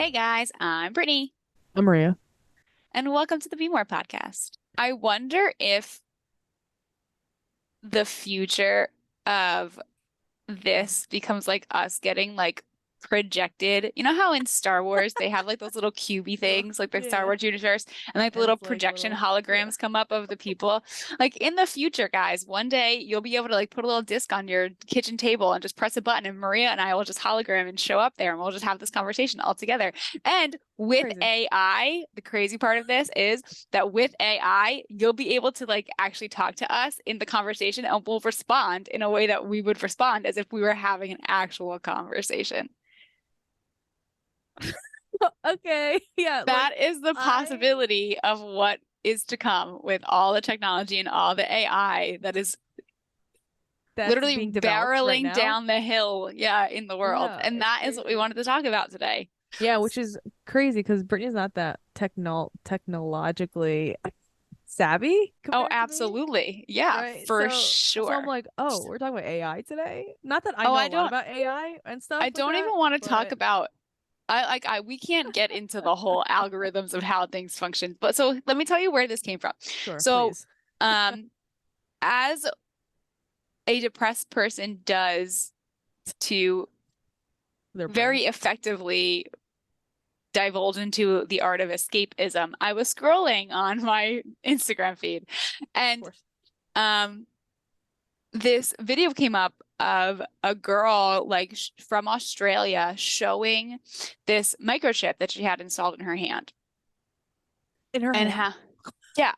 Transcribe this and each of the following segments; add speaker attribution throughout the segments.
Speaker 1: Hey guys, I'm Brittany,
Speaker 2: I'm Maria.
Speaker 1: and welcome to the Be More podcast. I wonder if the future of this becomes like us getting like projected. You know how in Star Wars they have like those little cubey
Speaker 2: Ugh,
Speaker 1: things, like the Star
Speaker 2: yeah.
Speaker 1: Wars universe, and like the
Speaker 2: And
Speaker 1: little
Speaker 2: it's like
Speaker 1: projection
Speaker 2: little, yeah.
Speaker 1: holograms come up of the people. Like in the future, guys, one day you'll be able to like put a little disc on your kitchen table and just press a button, and Maria and I will just hologram and show up there, and we'll just have this conversation all together. And with
Speaker 2: Crazy.
Speaker 1: AI, the crazy part of this is that with AI, you'll be able to like actually talk to us in the conversation and we'll respond in a way that we would respond as if we were having an actual conversation.
Speaker 2: Okay. Yeah, like
Speaker 1: That is the
Speaker 2: I
Speaker 1: possibility of what is to come with all the technology and all the AI that is
Speaker 2: that's
Speaker 1: literally
Speaker 2: being developed right
Speaker 1: barreling
Speaker 2: now.
Speaker 1: down the hill, yeah, in the world.
Speaker 2: Yeah,
Speaker 1: And
Speaker 2: it's
Speaker 1: that is what we
Speaker 2: crazy.
Speaker 1: wanted to talk about today.
Speaker 2: Yeah, which is crazy because Brittany's not that technologically savvy
Speaker 1: Oh,
Speaker 2: compared to me,
Speaker 1: absolutely. Yeah,
Speaker 2: right?
Speaker 1: for
Speaker 2: So I'm
Speaker 1: sure.
Speaker 2: like, oh, we're talking about AI today. Not that I
Speaker 1: Oh,
Speaker 2: know a lot about AI and stuff
Speaker 1: I
Speaker 2: like
Speaker 1: don't
Speaker 2: that,
Speaker 1: even want to talk
Speaker 2: but
Speaker 1: about I we can't get into the whole algorithms of how things function. But so let me tell you where this came from.
Speaker 2: sure,
Speaker 1: So,
Speaker 2: please.
Speaker 1: um, as a depressed person does to
Speaker 2: Their
Speaker 1: very
Speaker 2: brains.
Speaker 1: effectively divulge into the art of escapism, I was scrolling on my Instagram feed
Speaker 2: Of
Speaker 1: and
Speaker 2: course.
Speaker 1: um this video came up of a girl like sh from Australia showing this microchip that she had installed in her hand.
Speaker 2: In her
Speaker 1: And
Speaker 2: hand.
Speaker 1: how, yeah,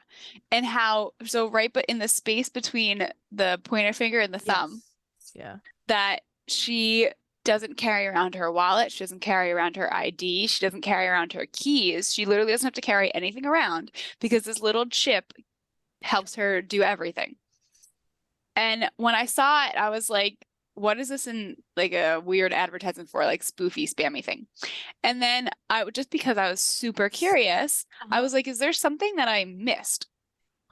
Speaker 1: and how, so right, but in the space between the pointer finger and the thumb,
Speaker 2: Yes. Yeah.
Speaker 1: that she doesn't carry around her wallet, she doesn't carry around her ID, she doesn't carry around her keys. She literally doesn't have to carry anything around because this little chip helps her do everything. And when I saw it, I was like, what is this in like a weird advertisement for, like spoofy, spammy thing? And then I just because I was super curious, I
Speaker 2: Uh-huh.
Speaker 1: was like, is there something that I missed?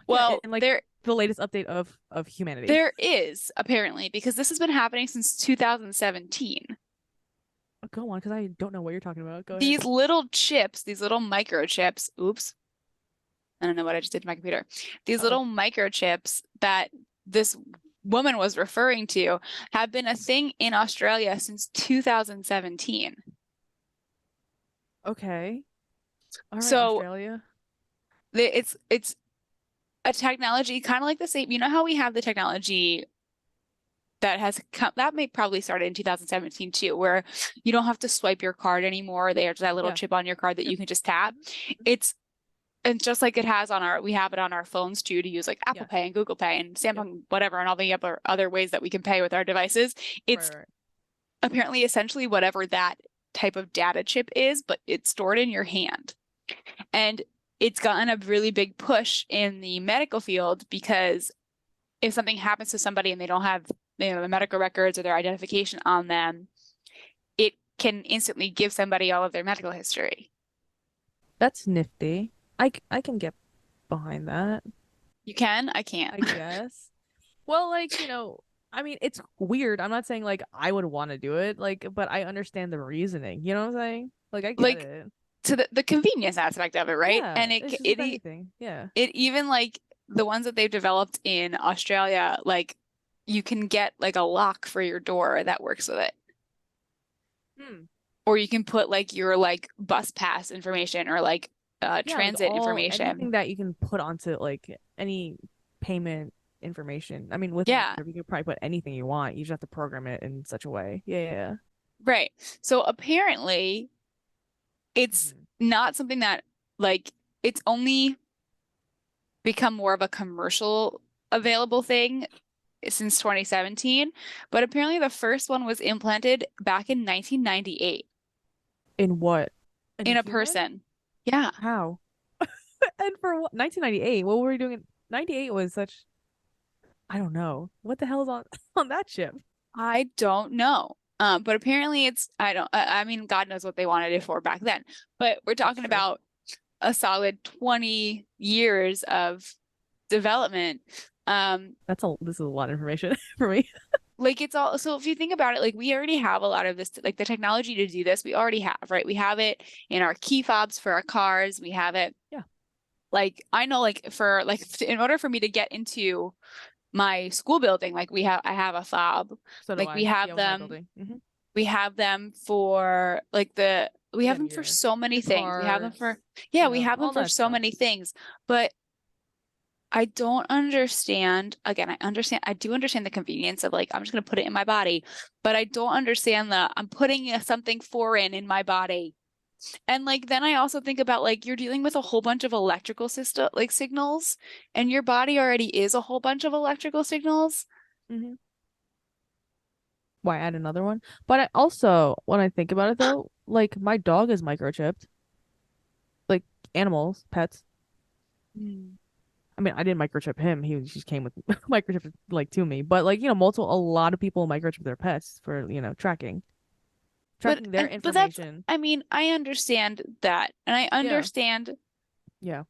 Speaker 2: Yeah,
Speaker 1: Well,
Speaker 2: and like the latest update of humanity.
Speaker 1: there is apparently because this has been happening since 2017.
Speaker 2: Go on, because I don't know what you're talking about. Go ahead.
Speaker 1: These little chips, these little microchips, oops, I don't know what I just did to my computer. These
Speaker 2: Uh-oh.
Speaker 1: little microchips that this woman was referring to have been a thing in Australia since 2017.
Speaker 2: Okay. All right,
Speaker 1: So
Speaker 2: Australia.
Speaker 1: it's a technology kind of like the same. You know how we have the technology that has come that may probably started in 2017 too, where you don't have to swipe your card anymore. There's that little
Speaker 2: Yeah.
Speaker 1: chip on your card that
Speaker 2: Yep.
Speaker 1: you can just tap.
Speaker 2: Mhm.
Speaker 1: It's and just like it has on we have it on our phones too to use like Apple
Speaker 2: Yes.
Speaker 1: Pay and Google Pay and
Speaker 2: Yep.
Speaker 1: Samsung, whatever, and all the other ways that we can pay with our devices.
Speaker 2: Right,
Speaker 1: It's
Speaker 2: right.
Speaker 1: apparently essentially whatever that type of data chip is, but it's stored in your hand. And it's gotten a really big push in the medical field because if something happens to somebody and they don't have, the medical records or their identification on them, it can instantly give somebody all of their medical history.
Speaker 2: That's nifty. I can get behind that,
Speaker 1: You can? I can't.
Speaker 2: I guess. Well, like, I mean, it's weird. I'm not saying like I would want to do it, like, but I understand the reasoning. You know what I'm saying? Like, I get
Speaker 1: Like
Speaker 2: it.
Speaker 1: to the convenience aspect of it, right?
Speaker 2: Yeah,
Speaker 1: And
Speaker 2: it's just with anything. Yeah.
Speaker 1: it even like the ones that they've developed in Australia, like you can get like a lock for your door that works with it.
Speaker 2: Hmm.
Speaker 1: Or you can put like your like bus pass information or like
Speaker 2: Yeah, like
Speaker 1: transit
Speaker 2: all
Speaker 1: information.
Speaker 2: anything that you can put onto like any payment information. I mean, with a
Speaker 1: Yeah,
Speaker 2: microchip, you can probably put anything you want. You just have to program it in such a way. Yeah, yeah.
Speaker 1: right. So apparently it's
Speaker 2: Hmm.
Speaker 1: not something that like it's only become more of a commercial available thing since 2017, but apparently the first one was implanted back in 1998
Speaker 2: In what? In a
Speaker 1: in a
Speaker 2: human?
Speaker 1: person. Yeah,
Speaker 2: How? And for what? 1998. What were we doing? 98 was such. I don't know. What the hell is on on that chip?
Speaker 1: I don't know. But apparently I don't, I mean, God knows what they wanted it for back then. But we're
Speaker 2: That's
Speaker 1: talking
Speaker 2: true.
Speaker 1: about a solid 20 years of development. Um,
Speaker 2: This is a lot of information for me.
Speaker 1: like it's all, so if you think about it, like we already have a lot of this, like the technology to do this, we already have, right? We have it in our key fobs for our cars. We have it,
Speaker 2: Yeah,
Speaker 1: like I know, like for like in order for me to get into my school building, like I have a fob.
Speaker 2: so do
Speaker 1: Like
Speaker 2: I. Yeah, with my building.
Speaker 1: we have them for like we have
Speaker 2: Yeah,
Speaker 1: them for
Speaker 2: your
Speaker 1: so many things. We have them for,
Speaker 2: parts,
Speaker 1: yeah, we have them
Speaker 2: all
Speaker 1: for
Speaker 2: that
Speaker 1: so
Speaker 2: stuff.
Speaker 1: many things. But I don't understand. Again, I do understand the convenience of like, I'm just going to put it in my body, but I don't understand I'm putting something foreign in my body. And like, then I also think about like, you're dealing with a whole bunch of electrical system, like signals, and your body already is a whole bunch of electrical signals.
Speaker 2: hmm Why add another one? But I also, when I think about it though, like my dog is microchipped, like animals, pets.
Speaker 1: Mm.
Speaker 2: I mean, I didn't microchip him. He just came with microchip like to me. But like, multiple a lot of people microchip their pets for, tracking their
Speaker 1: But that's,
Speaker 2: information.
Speaker 1: I mean, I understand that. And I
Speaker 2: Yeah.
Speaker 1: understand
Speaker 2: Yeah.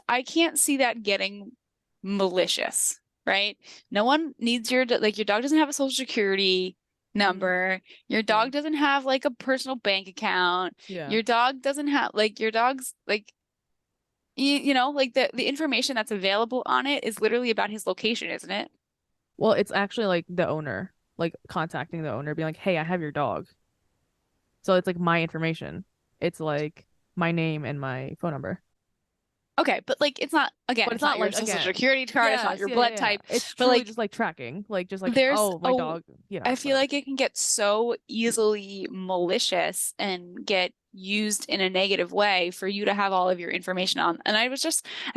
Speaker 1: I can't see that getting malicious, right? No one needs like your dog doesn't have a social security
Speaker 2: hmm
Speaker 1: number. Your
Speaker 2: Yeah.
Speaker 1: dog doesn't have like a personal bank account.
Speaker 2: Yeah.
Speaker 1: Your dog doesn't have like your dog's like you know, like the information that's available on it is literally about his location, isn't it?
Speaker 2: Well, it's actually like the owner, like contacting the owner, being like, "Hey, I have your dog." So it's like my information. It's like my name and my phone number.
Speaker 1: Okay, but like it's not, again,
Speaker 2: But it's
Speaker 1: it's not
Speaker 2: not
Speaker 1: your
Speaker 2: like
Speaker 1: social
Speaker 2: again.
Speaker 1: security card, it's not
Speaker 2: Yes,
Speaker 1: your
Speaker 2: yeah, yeah,
Speaker 1: blood
Speaker 2: yeah.
Speaker 1: type,
Speaker 2: It's
Speaker 1: but
Speaker 2: truly
Speaker 1: like
Speaker 2: just like tracking, like just like,
Speaker 1: there's
Speaker 2: oh, my
Speaker 1: a
Speaker 2: dog,
Speaker 1: I feel
Speaker 2: whatever.
Speaker 1: like it can get so easily malicious and get used in a negative way for you to have all of your information on. And I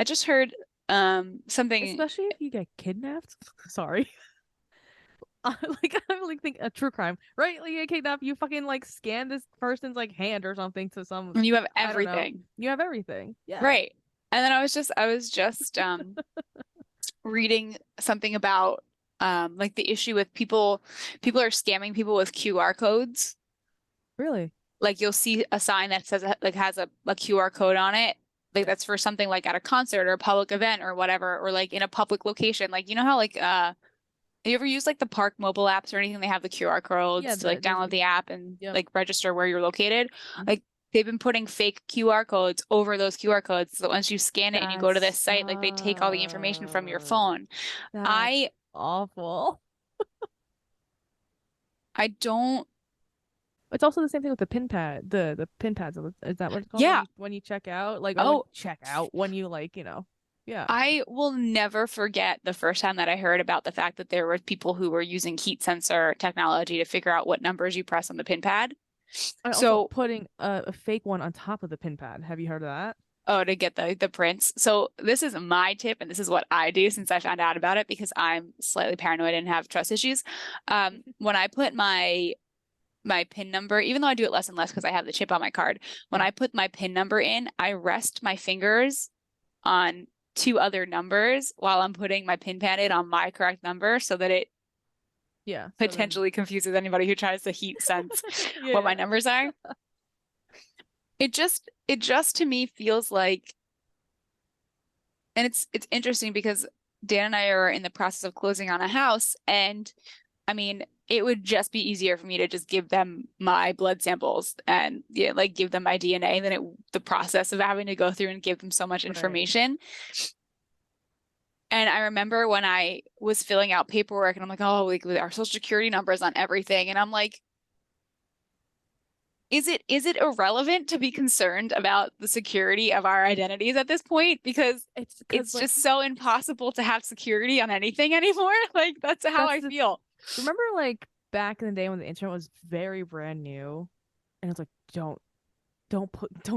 Speaker 1: just heard something.
Speaker 2: Especially if you get kidnapped. Sorry. I like think a true crime, right? Like you get kidnapped, you fucking like scan this person's like hand or something to some,
Speaker 1: You have
Speaker 2: I don't know.
Speaker 1: everything.
Speaker 2: You have everything. Yeah.
Speaker 1: Right. And then I was just reading something about like the issue with people are scamming people with QR codes.
Speaker 2: Really?
Speaker 1: Like you'll see a sign that says like has a QR code on it. Like
Speaker 2: Yeah.
Speaker 1: that's for something like at a concert or a public event or whatever, or like in a public location. Like you know how like you ever use like the park mobile apps or anything? They have the QR
Speaker 2: Yeah,
Speaker 1: codes to like
Speaker 2: there's
Speaker 1: download the app and
Speaker 2: yep.
Speaker 1: like register where you're located.
Speaker 2: Mhm.
Speaker 1: Like they've been putting fake QR codes over those QR codes. So once you scan it and you
Speaker 2: That
Speaker 1: go to this site, like they take all the information from your
Speaker 2: sucks.
Speaker 1: phone.
Speaker 2: That's
Speaker 1: I
Speaker 2: awful.
Speaker 1: I don't,
Speaker 2: It's also the same thing with the pin pad. The pin pads. Is that what it's called
Speaker 1: yeah.
Speaker 2: when you check out? Like, when
Speaker 1: Oh,
Speaker 2: check out when you like, yeah.
Speaker 1: I will never forget the first time that I heard about the fact that there were people who were using heat sensor technology to figure out what numbers you press on the pin pad.
Speaker 2: And also
Speaker 1: So,
Speaker 2: putting a fake one on top of the pin pad. Have you heard of that?
Speaker 1: oh, to get the prints. So this is my tip, and this is what I do since I found out about it because I'm slightly paranoid and have trust issues. When I put my pin number, even though I do it less and less because I have the chip on my card, when
Speaker 2: Yeah.
Speaker 1: I put my pin number in, I rest my fingers on two other numbers while I'm putting my pin pad in on my correct number so that it
Speaker 2: Yeah. So then,
Speaker 1: potentially confuses anybody who tries to heat sense what my
Speaker 2: yeah.
Speaker 1: numbers are. It just to me feels like, and it's interesting because Dan and I are in the process of closing on a house, and I mean, it would just be easier for me to just give them my blood samples and yeah, like give them my DNA than the process of having to go through and give them so much
Speaker 2: Right.
Speaker 1: information. And I remember when I was filling out paperwork and I'm like, oh, like with our social security numbers on everything. And I'm like, is it irrelevant to be concerned about the security of our identities at this point? Because
Speaker 2: It's because
Speaker 1: it's
Speaker 2: like
Speaker 1: just so impossible to have security on anything anymore. Like that's how
Speaker 2: that's
Speaker 1: I
Speaker 2: the
Speaker 1: feel.
Speaker 2: remember like back in the day when the internet was very brand new and it's like don't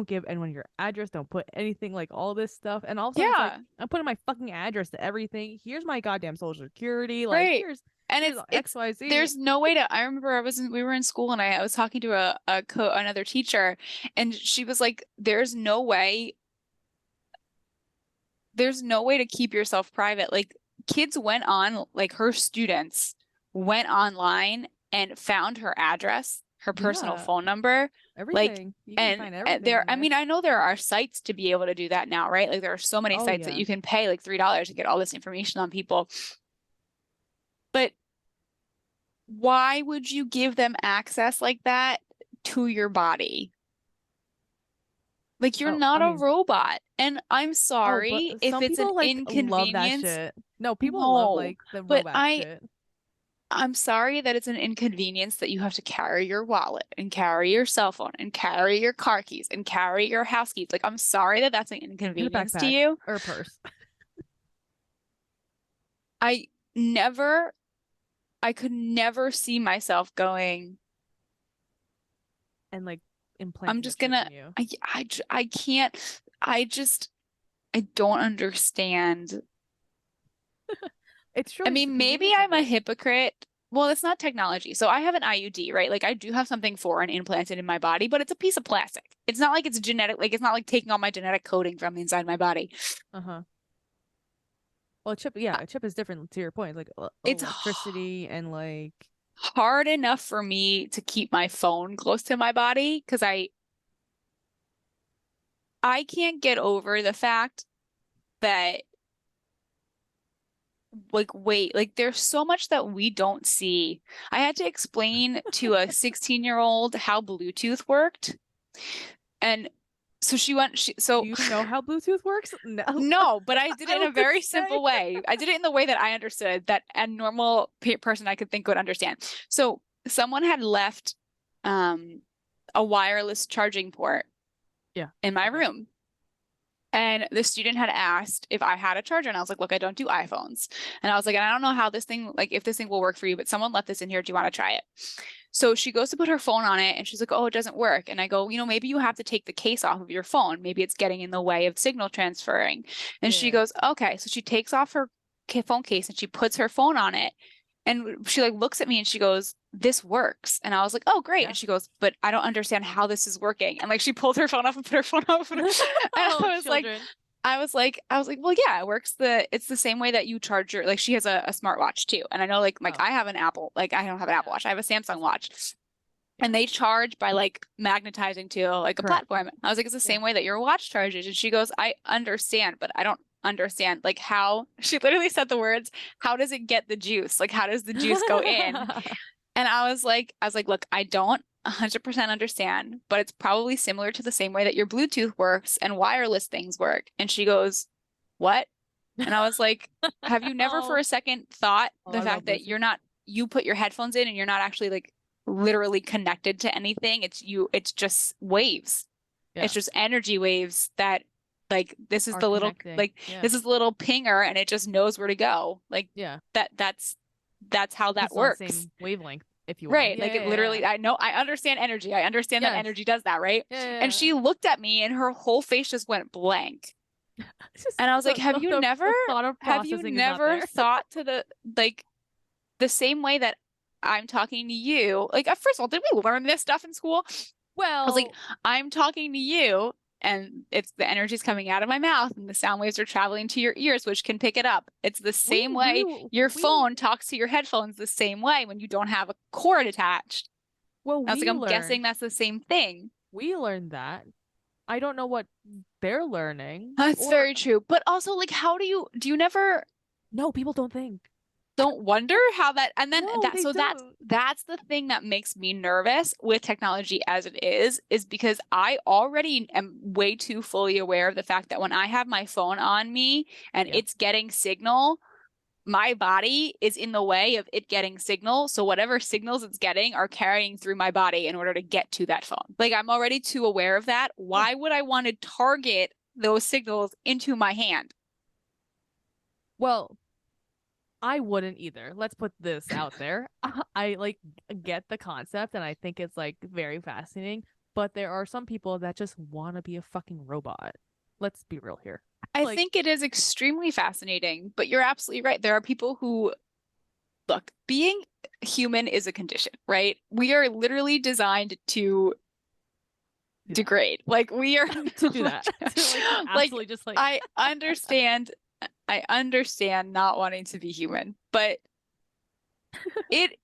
Speaker 2: give anyone your address, don't put anything like all this stuff. And all of a sudden it's like
Speaker 1: Yeah,
Speaker 2: I'm putting my fucking address to everything. Here's my goddamn social security. Like
Speaker 1: right. And
Speaker 2: here's XYZ.
Speaker 1: there's no way to, I remember we were in school and I was talking to another teacher and she was like, there's no way to keep yourself private. Like kids went on, like her students went online and found her address, her personal
Speaker 2: Yeah,
Speaker 1: phone number, like,
Speaker 2: everything. You can find everything
Speaker 1: there,
Speaker 2: on
Speaker 1: I
Speaker 2: there.
Speaker 1: mean, I know there are sites to be able to do that now, right? Like there are so many
Speaker 2: Oh
Speaker 1: sites that
Speaker 2: yeah.
Speaker 1: you can pay like $3 to get all this information on people. But why would you give them access like that to your body? Like you're
Speaker 2: Oh,
Speaker 1: not
Speaker 2: I
Speaker 1: a
Speaker 2: mean,
Speaker 1: robot. And I'm
Speaker 2: oh, but
Speaker 1: sorry if
Speaker 2: some
Speaker 1: it's an
Speaker 2: people like love that
Speaker 1: inconvenience.
Speaker 2: shit. No, people love
Speaker 1: No,
Speaker 2: like the
Speaker 1: but
Speaker 2: robot shit.
Speaker 1: I'm sorry that it's an inconvenience that you have to carry your wallet and carry your cell phone and carry your car keys and carry your house keys. Like I'm sorry that that's an
Speaker 2: In a
Speaker 1: inconvenience to
Speaker 2: backpack
Speaker 1: you.
Speaker 2: or a purse.
Speaker 1: I never, I could never see myself going,
Speaker 2: And like
Speaker 1: I'm
Speaker 2: implanting a
Speaker 1: just
Speaker 2: chip
Speaker 1: gonna,
Speaker 2: in you.
Speaker 1: I can't, I just, I don't understand.
Speaker 2: It's
Speaker 1: I
Speaker 2: truly just the
Speaker 1: mean, maybe
Speaker 2: convenience of
Speaker 1: I'm a
Speaker 2: it.
Speaker 1: hypocrite. Well, it's not technology. So I have an IUD, right? Like I do have something foreign implanted in my body, but it's a piece of plastic. It's not like it's genetic, like it's not like taking all my genetic coding from inside my body.
Speaker 2: Uh-huh. Well, a chip, yeah,
Speaker 1: Uh,
Speaker 2: a chip is different to your point, like
Speaker 1: It's
Speaker 2: electricity and like
Speaker 1: hard enough for me to keep my phone close to my body because I can't get over the fact that like wait, like there's so much that we don't see. I had to explain to a 16-year-old how Bluetooth worked. And so she went,
Speaker 2: do you know how Bluetooth works? No.
Speaker 1: no, but I did
Speaker 2: I
Speaker 1: it in a
Speaker 2: would
Speaker 1: very
Speaker 2: say.
Speaker 1: simple way. I did it in the way that I understood, that a normal person I could think would understand. So someone had left a wireless charging port
Speaker 2: Yeah.
Speaker 1: in my
Speaker 2: Okay.
Speaker 1: room. And the student had asked if I had a charger, and I was like, "Look, I don't do iPhones." And I was like, "I don't know how this thing, like, if this thing will work for you, but someone left this in here. Do you want to try it?" So she goes to put her phone on it, and she's like, "Oh, it doesn't work." And I go, maybe you have to take the case off of your phone. Maybe it's getting in the way of signal transferring." And she
Speaker 2: Yeah.
Speaker 1: goes, "Okay." So she takes off her phone case and she puts her phone on it, and she like looks at me and she goes, "This works." And I was like, "Oh, great."
Speaker 2: Yeah.
Speaker 1: And she goes, "But I don't understand how this is working." And like she pulled her phone off and put her phone off. And
Speaker 2: Oh,
Speaker 1: I was like,
Speaker 2: children.
Speaker 1: well, yeah, it's the same way that you charge your, like she has a smartwatch too. And I know like
Speaker 2: Oh,
Speaker 1: I have an Apple, like I don't have an Apple
Speaker 2: yeah.
Speaker 1: Watch. I have a Samsung
Speaker 2: That's
Speaker 1: watch.
Speaker 2: yeah.
Speaker 1: And they charge by like magnetizing to like a
Speaker 2: Correct.
Speaker 1: platform. I was like, it's the
Speaker 2: Yeah.
Speaker 1: same way that your watch charges. And she goes, I understand, but I don't understand like how she literally said the words, how does it get the juice? Like how does the juice go in? And I was like, look, I don't 100% understand, but it's probably similar to the same way that your Bluetooth works and wireless things work. And she goes, what? And I was like, have you never for
Speaker 2: Oh,
Speaker 1: a second thought
Speaker 2: oh,
Speaker 1: the
Speaker 2: I love
Speaker 1: fact that
Speaker 2: Bluetooth.
Speaker 1: you put your headphones in and you're not actually like literally connected to anything? It's just waves.
Speaker 2: Yeah.
Speaker 1: It's just energy waves that like
Speaker 2: Are connecting. Yeah.
Speaker 1: this is the little pinger and it just knows where to go. Like
Speaker 2: Yeah.
Speaker 1: that's how
Speaker 2: Because
Speaker 1: that
Speaker 2: it's on the
Speaker 1: works.
Speaker 2: same wavelength, if you will.
Speaker 1: Right.
Speaker 2: Yeah,
Speaker 1: Like it
Speaker 2: yeah, yeah.
Speaker 1: literally, I know, I understand energy. I understand that
Speaker 2: Yes.
Speaker 1: energy does that, right?
Speaker 2: Yeah, yeah,
Speaker 1: And
Speaker 2: yeah.
Speaker 1: she looked at me and her whole face just went blank.
Speaker 2: It's just
Speaker 1: And I was like,
Speaker 2: the thought of
Speaker 1: have you
Speaker 2: processing is not
Speaker 1: never
Speaker 2: there.
Speaker 1: thought to like, the same way that I'm talking to you? Like, first of all, did we learn this stuff in school? I was like,
Speaker 2: Well,
Speaker 1: I'm talking to you and it's the energy's coming out of my mouth and the sound waves are traveling to your ears, which can pick it up. It's the
Speaker 2: we
Speaker 1: same
Speaker 2: we
Speaker 1: way your
Speaker 2: we
Speaker 1: phone talks to your headphones the same way when you don't have a cord attached.
Speaker 2: well
Speaker 1: I was like,
Speaker 2: we
Speaker 1: I'm guessing
Speaker 2: learned
Speaker 1: that's the same thing.
Speaker 2: we learned that. I don't know what they're learning.
Speaker 1: That's
Speaker 2: Or
Speaker 1: very true. But also, like, do you never
Speaker 2: no, people don't think.
Speaker 1: don't wonder how that, and then
Speaker 2: No, they don't.
Speaker 1: that's the thing that makes me nervous with technology as it is because I already am way too fully aware of the fact that when I have my phone on me and
Speaker 2: Yeah.
Speaker 1: it's getting signal, my body is in the way of it getting signal. So whatever signals it's getting are carrying through my body in order to get to that phone. Like I'm already too aware of that.
Speaker 2: Yeah.
Speaker 1: Why would I want to target those signals into my hand?
Speaker 2: Well, I wouldn't either. Let's put this out there. I like get the concept and I think it's like very fascinating, but there are some people that just want to be a fucking robot. Let's be real here.
Speaker 1: I
Speaker 2: Like,
Speaker 1: think it is extremely fascinating, but you're absolutely right. There are people who look, being human is a condition, right? We are literally designed to
Speaker 2: do that.
Speaker 1: degrade. Like we are
Speaker 2: To do that. To like
Speaker 1: like
Speaker 2: absolutely just like
Speaker 1: I understand I understand not wanting to be human, but it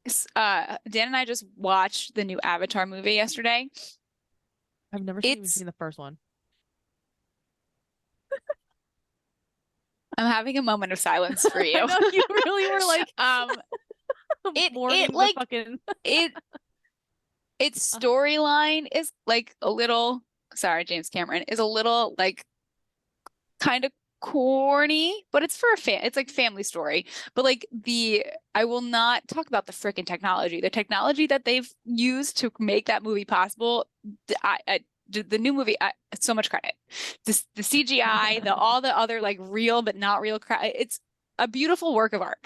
Speaker 1: Dan and I just watched the new Avatar movie yesterday.
Speaker 2: I've never even
Speaker 1: It's
Speaker 2: seen the first one.
Speaker 1: I'm having a moment of silence for
Speaker 2: I
Speaker 1: you.
Speaker 2: know you really were like
Speaker 1: Um, it
Speaker 2: mourning the
Speaker 1: like
Speaker 2: fucking.
Speaker 1: it its storyline is like a little, sorry, James Cameron, is a little like kind of corny, but it's for a fan. It's like family story. But like I will not talk about the freaking technology. The technology that they've used to make that movie possible. The new movie, so much credit. The CGI, all the other like real but not real crap. It's a beautiful work of art.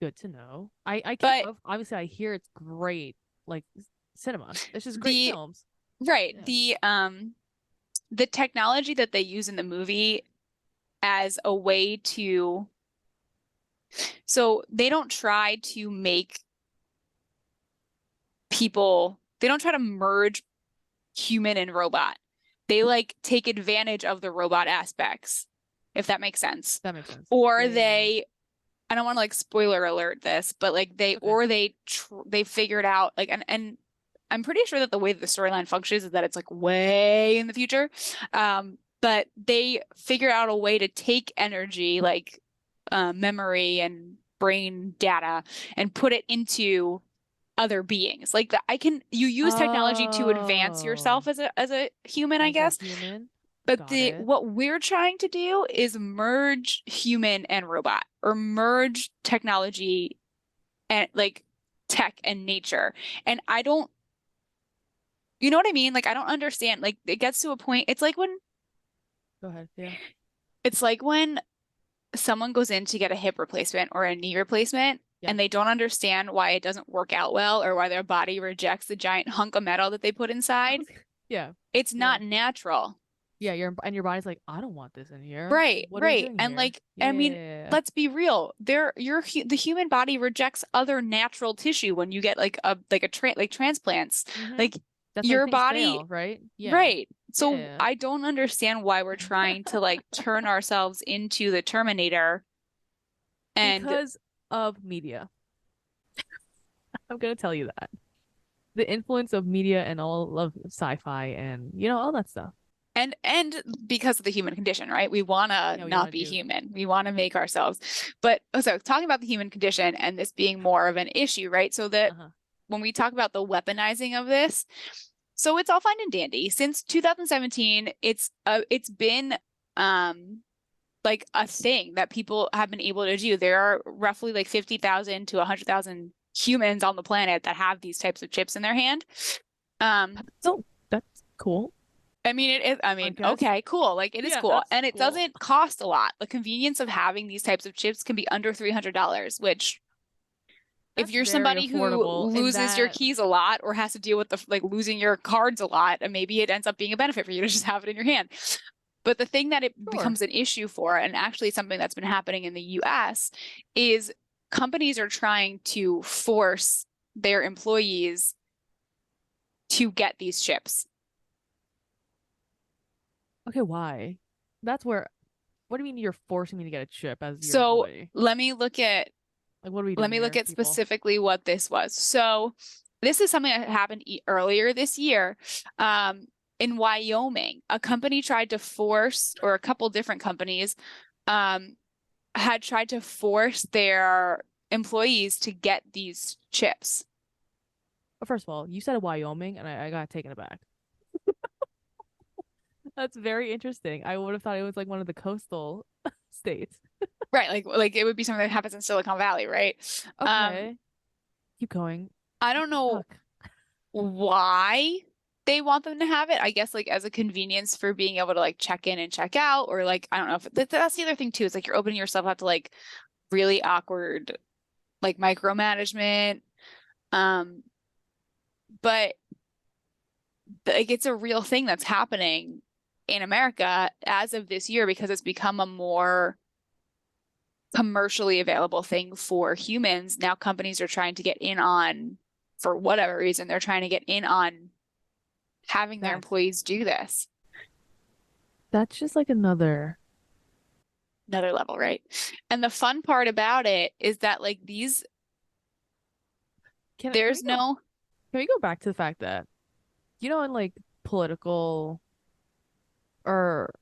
Speaker 2: Good to know. I can't
Speaker 1: But
Speaker 2: obviously I hear it's great like cinema. It's just great
Speaker 1: the
Speaker 2: films.
Speaker 1: right,
Speaker 2: Yeah.
Speaker 1: the technology that they use in the movie as a way to, so they don't try to make people, they don't try to merge human and robot. They like take advantage of the robot aspects, if that makes sense.
Speaker 2: That makes sense.
Speaker 1: Or
Speaker 2: Yeah, yeah, yeah.
Speaker 1: I don't want to like spoiler alert this, but like
Speaker 2: It's okay.
Speaker 1: they figured out like, and I'm pretty sure that the way that the storyline functions is that it's like way in the future. But they figured out a way to take energy, like memory and brain data, and put it into other beings. Like that, you use technology to advance
Speaker 2: Oh,
Speaker 1: yourself as a human, I
Speaker 2: as a
Speaker 1: guess.
Speaker 2: human.
Speaker 1: But
Speaker 2: Got it.
Speaker 1: what we're trying to do is merge human and robot, or merge technology and like tech and nature. And I don't, you know what I mean? Like I don't understand. Like it gets to a point,
Speaker 2: Go ahead. Yeah.
Speaker 1: it's like when someone goes in to get a hip replacement or a knee replacement
Speaker 2: Yeah.
Speaker 1: and they don't understand why it doesn't work out well, or why their body rejects the giant hunk of metal that they put inside.
Speaker 2: Yeah.
Speaker 1: It's
Speaker 2: Yeah.
Speaker 1: not natural.
Speaker 2: Yeah, your body's like, I don't want this in here.
Speaker 1: Right,
Speaker 2: What are you
Speaker 1: right.
Speaker 2: doing
Speaker 1: And
Speaker 2: here?
Speaker 1: like, I mean,
Speaker 2: Yeah.
Speaker 1: let's be real. The human body rejects other natural tissue when you get like transplants.
Speaker 2: Mm-hmm.
Speaker 1: Like
Speaker 2: That's why
Speaker 1: your
Speaker 2: things
Speaker 1: body,
Speaker 2: fail, right? Yeah.
Speaker 1: right. So
Speaker 2: Yeah.
Speaker 1: I don't understand why we're trying to like turn ourselves into the Terminator and
Speaker 2: Because of media. I'm gonna tell you that. The influence of media and all of sci-fi and all that stuff.
Speaker 1: and because of the human condition, right? We want to
Speaker 2: Yeah, we
Speaker 1: not
Speaker 2: want
Speaker 1: be
Speaker 2: to do.
Speaker 1: human. We want to make ourselves. But so talking about the human condition and this being more of an issue, right? So that
Speaker 2: Uh-huh.
Speaker 1: when we talk about the weaponizing of this, so it's all fine and dandy. Since 2017, it's been like a thing that people have been able to do. There are roughly like 50,000 to 100,000 humans on the planet that have these types of chips in their hand. Um,
Speaker 2: So that's cool,
Speaker 1: I mean, it is, I
Speaker 2: I
Speaker 1: mean,
Speaker 2: guess.
Speaker 1: okay, cool. Like it is
Speaker 2: Yeah,
Speaker 1: cool.
Speaker 2: that's
Speaker 1: And it
Speaker 2: cool.
Speaker 1: doesn't cost a lot. The convenience of having these types of chips can be under $300, which if
Speaker 2: That's
Speaker 1: you're
Speaker 2: very
Speaker 1: somebody who
Speaker 2: affordable in
Speaker 1: loses your
Speaker 2: that.
Speaker 1: keys a lot or has to deal with the like losing your cards a lot, and maybe it ends up being a benefit for you to just have it in your hand. But the thing that it
Speaker 2: Sure.
Speaker 1: becomes an issue for, and actually something that's been happening in the US, is companies are trying to force their employees to get these chips.
Speaker 2: Okay, why? That's where. What do you mean you're forcing me to get a chip as your
Speaker 1: So
Speaker 2: employee? Like, what are we
Speaker 1: let
Speaker 2: doing
Speaker 1: me look
Speaker 2: here,
Speaker 1: at
Speaker 2: people?
Speaker 1: specifically what this was. So this is something that happened earlier this year. In Wyoming, a company tried to force, or a couple different companies, um, had tried to force their employees to get these chips.
Speaker 2: But first of all, you said Wyoming, and I got taken aback. That's very interesting. I would have thought it was like one of the coastal states.
Speaker 1: Right, like it would be something that happens in Silicon Valley, right? Um,
Speaker 2: Okay, keep going.
Speaker 1: I don't know
Speaker 2: Fuck.
Speaker 1: why they want them to have it. I guess like as a convenience for being able to like check in and check out, or like I don't know if that's the other thing too. Is like you're opening yourself up to like really awkward like micromanagement. Um, but like it's a real thing that's happening in America as of this year because it's become a more commercially available thing for humans. Now companies are trying to get in on, for whatever reason, they're trying to get in on having their
Speaker 2: That's
Speaker 1: employees do this.
Speaker 2: that's just like another.
Speaker 1: Another level, right? And the fun part about it is that like
Speaker 2: Can we
Speaker 1: there's
Speaker 2: go
Speaker 1: no,
Speaker 2: can we go back to the fact that in like political or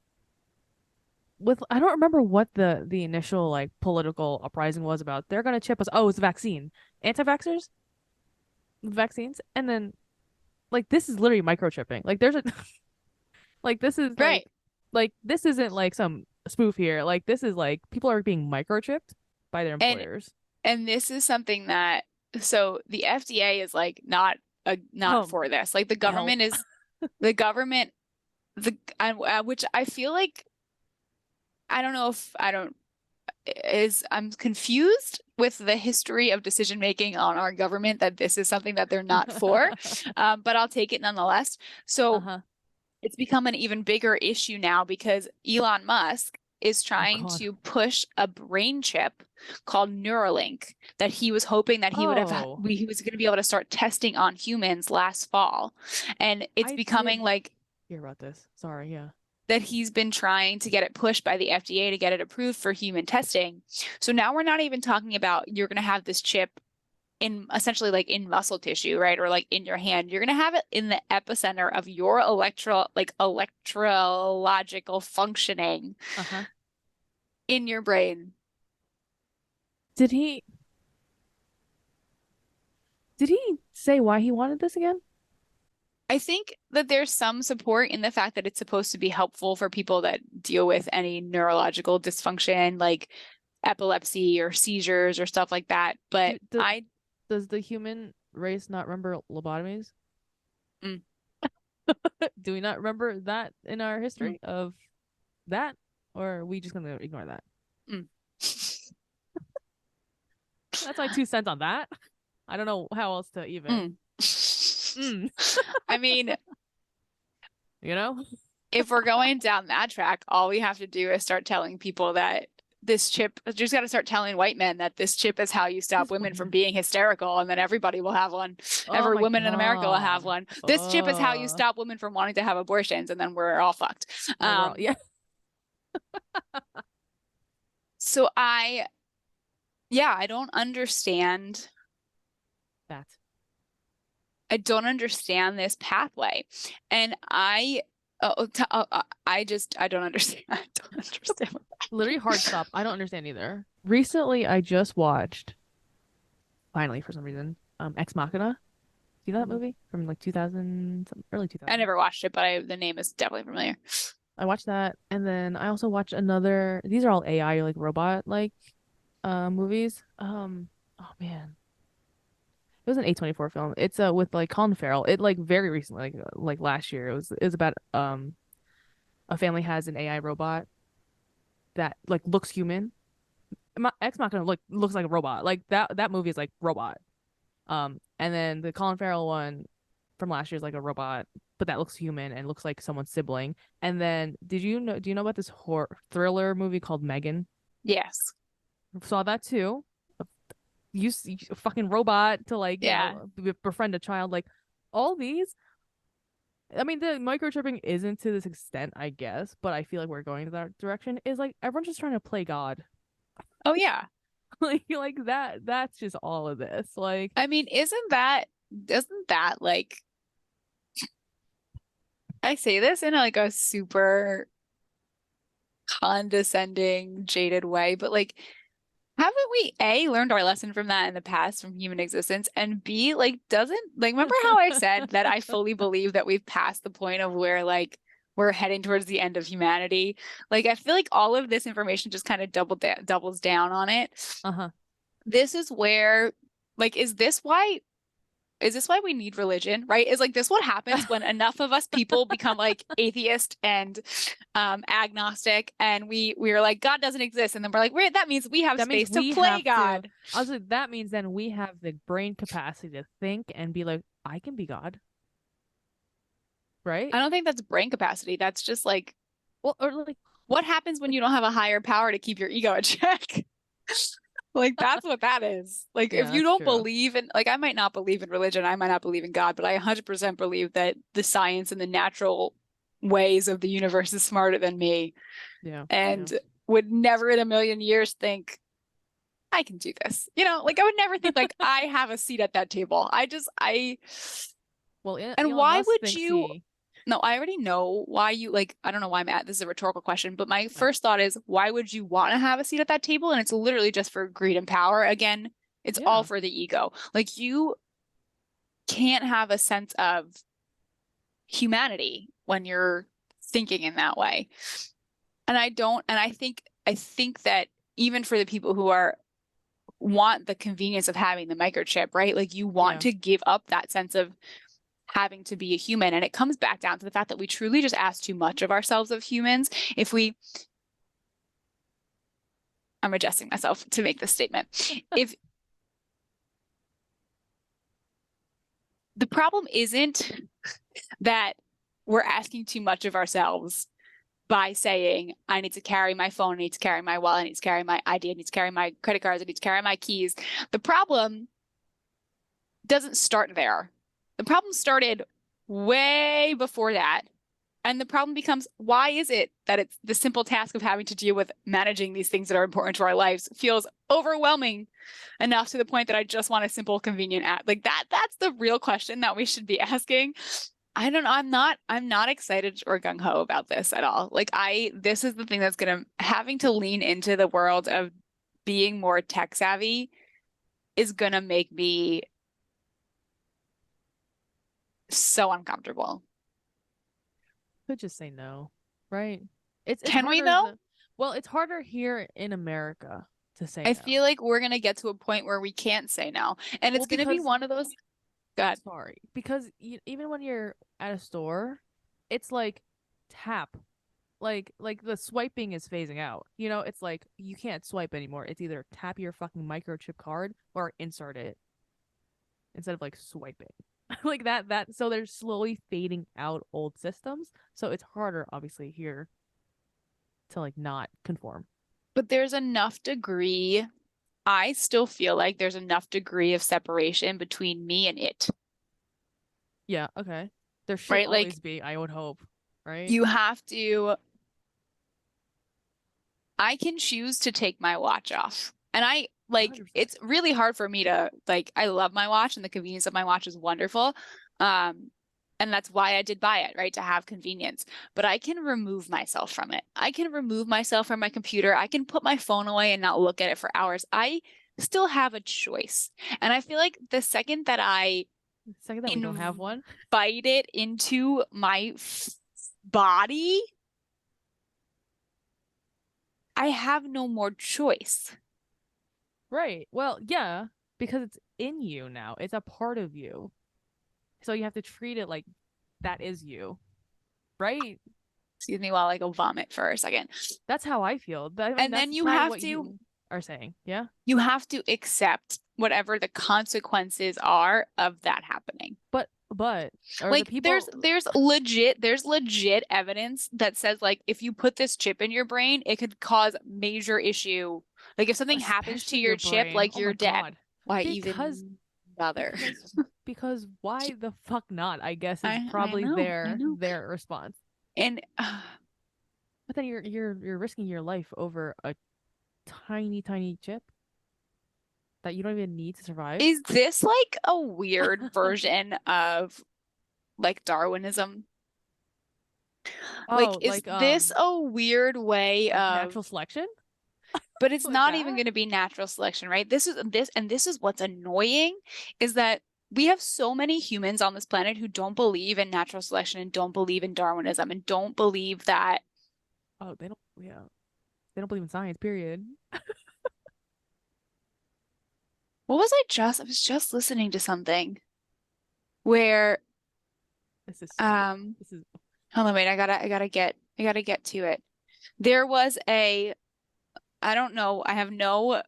Speaker 2: with I don't remember what the initial like political uprising was about. They're gonna chip us. Oh, it's a vaccine. Anti-vaxxers, vaccines, and then like this is literally microchipping. Like there's a like this is
Speaker 1: Right.
Speaker 2: like this isn't like some spoof here. Like this is like people are being microchipped by their
Speaker 1: And
Speaker 2: employers.
Speaker 1: and this is something that so the FDA is like not
Speaker 2: Um,
Speaker 1: for this. Like
Speaker 2: help.
Speaker 1: the government which I feel like I don't know if I don't is I'm confused with the history of decision making on our government that this is something that they're not for. But I'll take it nonetheless. So
Speaker 2: Uh-huh.
Speaker 1: it's become an even bigger issue now because Elon Musk is
Speaker 2: Oh
Speaker 1: trying
Speaker 2: God.
Speaker 1: to push a brain chip called Neuralink that he was hoping that
Speaker 2: Oh,
Speaker 1: he was going to be able to start testing on humans last fall. And it's
Speaker 2: I did
Speaker 1: becoming like
Speaker 2: hear about this. Sorry, yeah.
Speaker 1: that he's been trying to get it pushed by the FDA to get it approved for human testing. So now we're not even talking about you're going to have this chip in essentially like in muscle tissue, right? Or like in your hand. You're going to have it in the epicenter of your electrological functioning
Speaker 2: Uh-huh.
Speaker 1: in your brain.
Speaker 2: Did he did he say why he wanted this again?
Speaker 1: I think that there's some support in the fact that it's supposed to be helpful for people that deal with any neurological dysfunction, like epilepsy or seizures or stuff like that. But
Speaker 2: Do, do,
Speaker 1: I,
Speaker 2: does the human race not remember lobotomies?
Speaker 1: mm,
Speaker 2: Do we not remember that in our
Speaker 1: mm,
Speaker 2: history of that? Or are we just gonna ignore that?
Speaker 1: mm.
Speaker 2: That's my 2 cents on that. I don't know how else to even
Speaker 1: Mm.
Speaker 2: mm,
Speaker 1: I mean,
Speaker 2: you know?
Speaker 1: if we're going down that track, all we have to do is start telling people that this chip, just got to start telling white men that this chip is how you stop
Speaker 2: This
Speaker 1: women from
Speaker 2: woman.
Speaker 1: being hysterical, and then everybody will have one.
Speaker 2: Oh
Speaker 1: Every
Speaker 2: my
Speaker 1: woman in America will have
Speaker 2: God.
Speaker 1: one. This chip is how you
Speaker 2: Oh,
Speaker 1: stop women from wanting to have abortions, and then we're all fucked.
Speaker 2: oh, we're all
Speaker 1: Um,
Speaker 2: yeah.
Speaker 1: so yeah,
Speaker 2: That.
Speaker 1: I don't understand this pathway, and I don't understand. I don't understand.
Speaker 2: Literally hard stop. I don't understand either. Recently, I just watched, finally for some reason, Ex Machina. Do you know that
Speaker 1: Mhm.
Speaker 2: movie from like 2000, early
Speaker 1: I
Speaker 2: 2000s?
Speaker 1: never watched it, but the name is definitely familiar.
Speaker 2: I watched that, and then I also watched another. These are all AI like robot like movies. Oh man, it was an A24 film. It's with like Colin Farrell. It like very recently, like last year. It was about a family has an AI robot that like looks human. Ex Machina looks like a robot. Like that movie is like robot. And then the Colin Farrell one from last year is like a robot, but that looks human and looks like someone's sibling. And then do you know about this horror thriller movie called Megan?
Speaker 1: Yes.
Speaker 2: Saw that too. Use a fucking robot to like,
Speaker 1: Yeah.
Speaker 2: befriend a child. Like all these. I mean, the microchipping isn't to this extent, I guess, but I feel like we're going to that direction. Is like everyone's just trying to play God.
Speaker 1: Oh, yeah.
Speaker 2: Like that's just all of this. Like
Speaker 1: I mean, doesn't that like, I say this in like a super condescending, jaded way, but like, haven't we A, learned our lesson from that in the past from human existence? And B, like, doesn't, like, remember how I said that I fully believe that we've passed the point of where like we're heading towards the end of humanity? Like, I feel like all of this information just kind of doubles down on it.
Speaker 2: uh-huh.
Speaker 1: This is where, like, is this why we need religion, right? Is like this what happens when enough of us people become like atheist and agnostic and we're like God doesn't exist and then we're like that means we have
Speaker 2: That means
Speaker 1: space to
Speaker 2: we
Speaker 1: play
Speaker 2: have to.
Speaker 1: God.
Speaker 2: I was like, that means then we have the brain capacity to think and be like, I can be God, right?
Speaker 1: I don't think that's brain capacity. That's just like
Speaker 2: Well, or like,
Speaker 1: what happens when you don't have a higher power to keep your ego in check? Like that's what that is. Like if
Speaker 2: yeah,
Speaker 1: you
Speaker 2: that's
Speaker 1: don't
Speaker 2: true.
Speaker 1: believe in like I might not believe in religion, I might not believe in God, but I 100% believe that the science and the natural ways of the universe is smarter than me
Speaker 2: Yeah, yeah.
Speaker 1: and would never in a million years think I can do this. Like I would never think like I have a seat at that table. I
Speaker 2: Well,
Speaker 1: and
Speaker 2: Elon
Speaker 1: why
Speaker 2: Musk
Speaker 1: would
Speaker 2: thinks
Speaker 1: you
Speaker 2: he.
Speaker 1: No, I already know why you like, I don't know why I'm at this is a rhetorical question, but my first thought is why would you want to have a seat at that table? And it's literally just for greed and power. Again, it's all
Speaker 2: Yeah.
Speaker 1: for the ego. Like you can't have a sense of humanity when you're thinking in that way. And I don't, and I think that even for the people who are want the convenience of having the microchip, right? Like you want
Speaker 2: Yeah.
Speaker 1: to give up that sense of having to be a human. And it comes back down to the fact that we truly just ask too much of ourselves of humans. If we, I'm adjusting myself to make this statement. If the problem isn't that we're asking too much of ourselves by saying, I need to carry my phone, I need to carry my wallet, I need to carry my ID, I need to carry my credit cards, I need to carry my keys. The problem doesn't start there. The problem started way before that. And the problem becomes, why is it that it's the simple task of having to deal with managing these things that are important to our lives feels overwhelming enough to the point that I just want a simple, convenient app? Like that's the real question that we should be asking. I don't know. I'm not excited or gung ho about this at all. Like this is the thing that's gonna having to lean into the world of being more tech savvy is gonna make me so uncomfortable.
Speaker 2: Could just say no, right? It's
Speaker 1: Can we
Speaker 2: harder
Speaker 1: though?
Speaker 2: the well, it's harder here in America to say
Speaker 1: I
Speaker 2: no.
Speaker 1: feel like we're gonna get to a point where we can't say no. And it's
Speaker 2: Well,
Speaker 1: gonna be
Speaker 2: because
Speaker 1: one of those. God,
Speaker 2: sorry, because even when you're at a store, it's like tap. Like the swiping is phasing out. You know, it's like you can't swipe anymore. It's either tap your fucking microchip card or insert it instead of like swiping. Like that so they're slowly fading out old systems. So it's harder obviously here to like not conform.
Speaker 1: but there's enough degree. I still feel like there's enough degree of separation between me and it,
Speaker 2: Yeah, okay. There should
Speaker 1: right? Like
Speaker 2: always be, I would hope, right?
Speaker 1: you have to, I can choose to take my watch off. And I like
Speaker 2: 100%.
Speaker 1: it's really hard for me to like I love my watch and the convenience of my watch is wonderful. And that's why I did buy it, right? To have convenience. But I can remove myself from it. I can remove myself from my computer. I can put my phone away and not look at it for hours. I still have a choice. And I feel like the second that I
Speaker 2: The second that we don't have one.
Speaker 1: invite it into my body, I have no more choice.
Speaker 2: Right. Well, yeah, because it's in you now. It's a part of you. So you have to treat it like that is you, right?
Speaker 1: Excuse me while I go vomit for a second.
Speaker 2: That's how I feel. I mean,
Speaker 1: And then
Speaker 2: that's
Speaker 1: you
Speaker 2: probably
Speaker 1: have
Speaker 2: what
Speaker 1: to
Speaker 2: you are saying. Yeah.
Speaker 1: you have to accept whatever the consequences are of that happening.
Speaker 2: But are the
Speaker 1: Like there's
Speaker 2: people
Speaker 1: there's legit evidence that says like if you put this chip in your brain, it could cause major issue. Like if something happens to
Speaker 2: especially
Speaker 1: your
Speaker 2: your
Speaker 1: chip,
Speaker 2: brain?
Speaker 1: like
Speaker 2: Oh
Speaker 1: you're
Speaker 2: my
Speaker 1: dead.
Speaker 2: God.
Speaker 1: Why
Speaker 2: Because
Speaker 1: even bother?
Speaker 2: because because why the fuck not? I guess is
Speaker 1: I
Speaker 2: probably
Speaker 1: know, I know.
Speaker 2: their response.
Speaker 1: And
Speaker 2: But then you're risking your life over a tiny chip that you don't even need to survive.
Speaker 1: is this like a weird version of like Darwinism? Like,
Speaker 2: Oh,
Speaker 1: is this a weird way
Speaker 2: like
Speaker 1: of,
Speaker 2: natural selection?
Speaker 1: but it's
Speaker 2: Like
Speaker 1: not even
Speaker 2: that?
Speaker 1: going to be natural selection, right? This is what's annoying is that we have so many humans on this planet who don't believe in natural selection and don't believe in Darwinism and don't believe that.
Speaker 2: Oh, they don't yeah. They don't believe in science, period.
Speaker 1: What was I was just listening to something where,
Speaker 2: This is so
Speaker 1: um,
Speaker 2: this is
Speaker 1: hold on, wait, I gotta get to it. There was I don't know, I have no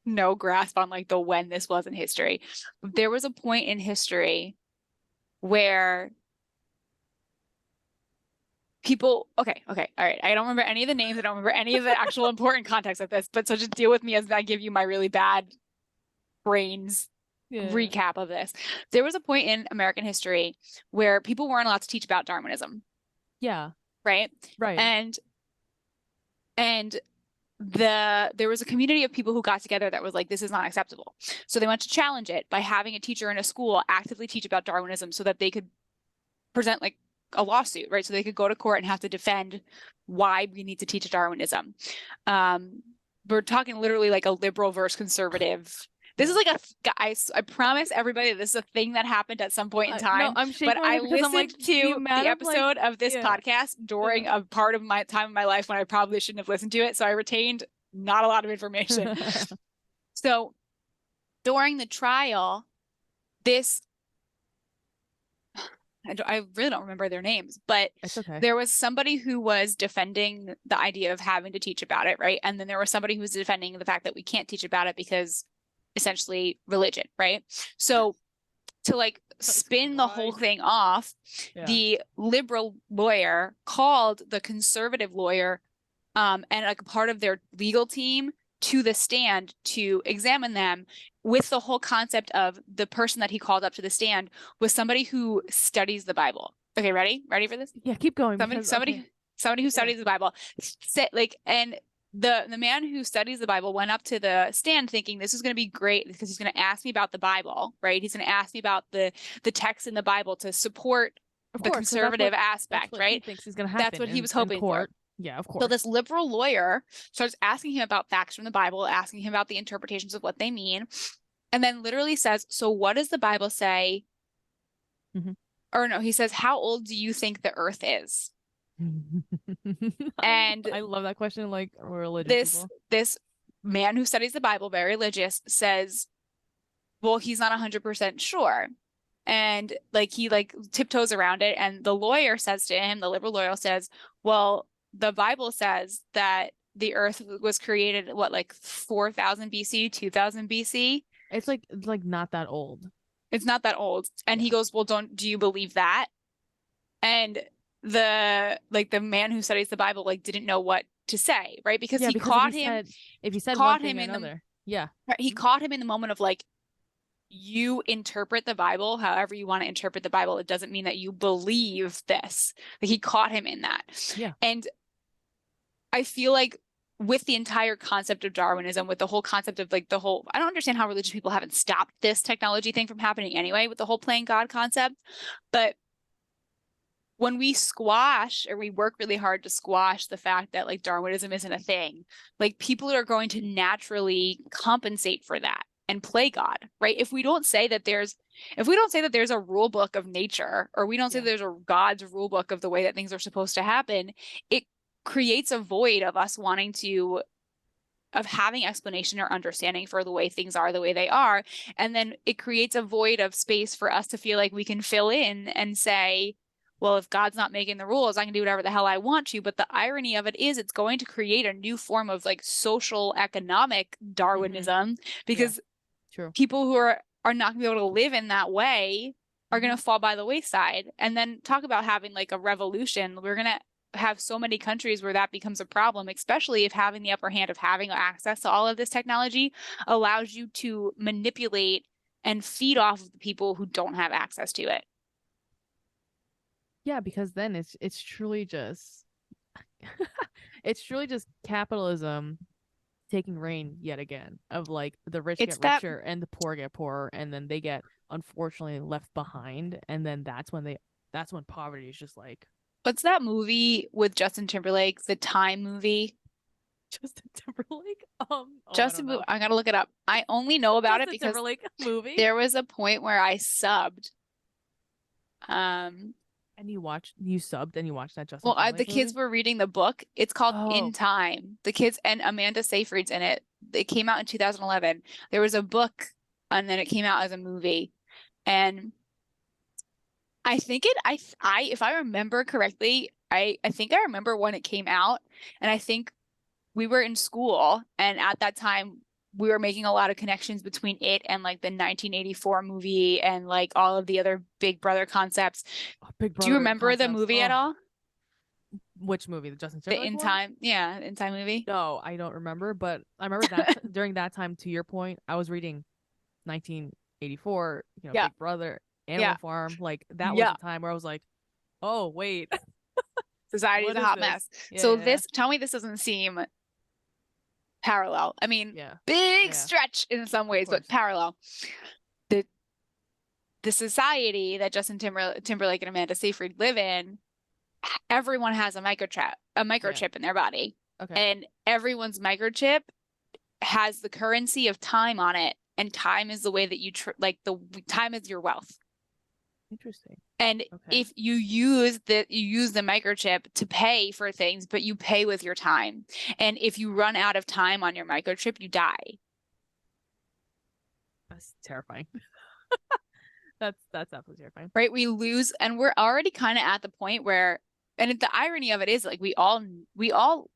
Speaker 1: no grasp on like the when this was in history. There was a point in history where people, okay, all right. I don't remember any of the names. I don't remember any of the actual important context of this, but so just deal with me as I give you my really bad brains
Speaker 2: yeah.
Speaker 1: recap of this. There was a point in American history where people weren't allowed to teach about Darwinism,
Speaker 2: Yeah,
Speaker 1: right?
Speaker 2: right.
Speaker 1: And and there was a community of people who got together that was like, this is not acceptable. So they went to challenge it by having a teacher in a school actively teach about Darwinism so that they could present like a lawsuit, right? So they could go to court and have to defend why we need to teach Darwinism. We're talking literally like a liberal versus conservative. This is like I promise everybody this is a thing that happened at some point in time.
Speaker 2: No, I'm shaking
Speaker 1: but
Speaker 2: my
Speaker 1: I
Speaker 2: head because I'm like
Speaker 1: listened
Speaker 2: the
Speaker 1: to
Speaker 2: amount
Speaker 1: the
Speaker 2: of like,
Speaker 1: episode of this
Speaker 2: yeah,
Speaker 1: podcast during a part of my time in my life when I probably shouldn't have listened to it. So I retained not a lot of information. So during the trial, this I really don't remember their names, but
Speaker 2: It's okay.
Speaker 1: there was somebody who was defending the idea of having to teach about it, right? And then there was somebody who was defending the fact that we can't teach about it because essentially religion, right? So to like spin the whole thing off, the liberal lawyer called the conservative lawyer and like part of their legal team to the stand to examine them with the whole concept of the person that he called up to the stand was somebody who studies the Bible. Okay, ready? Ready for this?
Speaker 2: Yeah, keep going
Speaker 1: Somebody,
Speaker 2: because
Speaker 1: somebody,
Speaker 2: okay.
Speaker 1: somebody who studies the Bible. And the man who studies the Bible went up to the stand thinking this is going to be great because he's going to ask me about the Bible, right? He's going to ask me about the text in the Bible to support the conservative aspect, right?
Speaker 2: He thinks is going to happen.
Speaker 1: That's what he was
Speaker 2: in
Speaker 1: hoping for.
Speaker 2: court. Yeah, of
Speaker 1: So
Speaker 2: course.
Speaker 1: this liberal lawyer starts asking him about facts from the Bible, asking him about the interpretations of what they mean, and then literally says, "So what does the Bible say?" Or no, he says, "How old do you think the earth is?" And
Speaker 2: I love that question, like religious people.
Speaker 1: this man who studies the Bible, very religious, says, "Well, he's not 100% sure." And like he like tiptoes around it, and the lawyer says to him, the liberal lawyer says, "Well, the Bible says that the earth was created what, like 4000 BC, 2000 BC?"
Speaker 2: It's like not that old.
Speaker 1: It's not that old. And he goes, "Well, do you believe that?" And the man who studies the Bible like didn't know what to say, right? Because he caught him
Speaker 2: if he said
Speaker 1: caught
Speaker 2: one thing
Speaker 1: him
Speaker 2: or
Speaker 1: in
Speaker 2: another. Yeah.
Speaker 1: he caught him in the moment of like, you interpret the Bible however you want to interpret the Bible. It doesn't mean that you believe this. Like he caught him in that.
Speaker 2: Yeah.
Speaker 1: And I feel like with the entire concept of Darwinism, with the whole concept of like I don't understand how religious people haven't stopped this technology thing from happening anyway, with the whole playing God concept. But when we squash or we work really hard to squash the fact that like Darwinism isn't a thing, like people are going to naturally compensate for that and play God, right? If we don't say that there's a rule book of nature, or we don't say there's a God's rule book of the way that things are supposed to happen, it creates a void of us wanting to of having explanation or understanding for the way things are the way they are. And then it creates a void of space for us to feel like we can fill in and say, well, if God's not making the rules, I can do whatever the hell I want to. But the irony of it is it's going to create a new form of like social economic Darwinism because people who are not going to be able to live in that way are going to fall by the wayside. And then talk about having like a revolution. We're going to have so many countries where that becomes a problem, especially if having the upper hand of having access to all of this technology allows you to manipulate and feed off of the people who don't have access to it.
Speaker 2: Yeah, because then it's truly just it's truly just capitalism taking reign yet again of like the rich get richer and the poor get poorer, and then they get unfortunately left behind, and then that's when poverty is just like.
Speaker 1: What's that movie with Justin Timberlake, the Time movie?
Speaker 2: Justin Timberlake?
Speaker 1: I gotta look it up. I only know about it because
Speaker 2: Timberlake movie.
Speaker 1: There was a point where I subbed.
Speaker 2: And you subbed and you watched that Justin
Speaker 1: Timberlake
Speaker 2: movie?
Speaker 1: Kids were reading the book. It's called In Time. The kids and Amanda Seyfried's in it. It came out in 2011. There was a book and then it came out as a movie. And I think if I remember correctly, I think I remember when it came out, and I think we were in school, and at that time we were making a lot of connections between it and like the 1984 movie and like all of the other Big Brother concepts. Do you remember the movie at all?
Speaker 2: Which movie? The Justin Timberlake
Speaker 1: In Time? Yeah, In Time movie.
Speaker 2: No, I don't remember, but I remember that during that time, to your point, I was reading 1984, Big Brother, Animal Farm, like that was a time where I was like, oh wait,
Speaker 1: society is a hot mess. So tell me this doesn't seem parallel. I mean, big stretch in some ways, but parallel. The society that Justin Timberlake and Amanda Seyfried live in everyone has a
Speaker 2: Yeah.
Speaker 1: microchip in their body.
Speaker 2: Okay.
Speaker 1: And everyone's microchip has the currency of time on it. And time is the way that like the time is your wealth.
Speaker 2: Interesting.
Speaker 1: And
Speaker 2: Okay.
Speaker 1: if you use the microchip to pay for things, but you pay with your time. And if you run out of time on your microchip, you die.
Speaker 2: That's terrifying. That's absolutely terrifying.
Speaker 1: Right? We lose, and we're already kind of at the point where, and the irony of it is like we all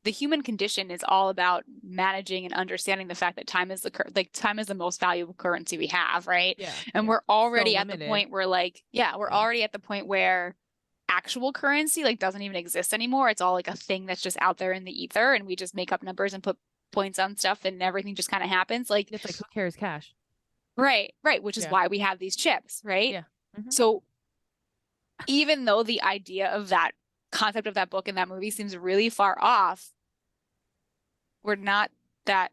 Speaker 1: the human condition is all about managing and understanding the fact that time is time is the most valuable currency we have, right?
Speaker 2: Yeah.
Speaker 1: And
Speaker 2: Yeah.
Speaker 1: we're
Speaker 2: So
Speaker 1: already at the
Speaker 2: limited.
Speaker 1: point where like, yeah, we're
Speaker 2: Yeah.
Speaker 1: already at the point where actual currency like doesn't even exist anymore. It's all like a thing that's just out there in the ether, and we just make up numbers and put points on stuff, and everything just kind of happens. Like,
Speaker 2: It's like who cares cash?
Speaker 1: right, which is
Speaker 2: Yeah.
Speaker 1: why we have these chips, right?
Speaker 2: Yeah. Hmm.
Speaker 1: So even though the idea of that concept of that book and that movie seems really far off, we're not that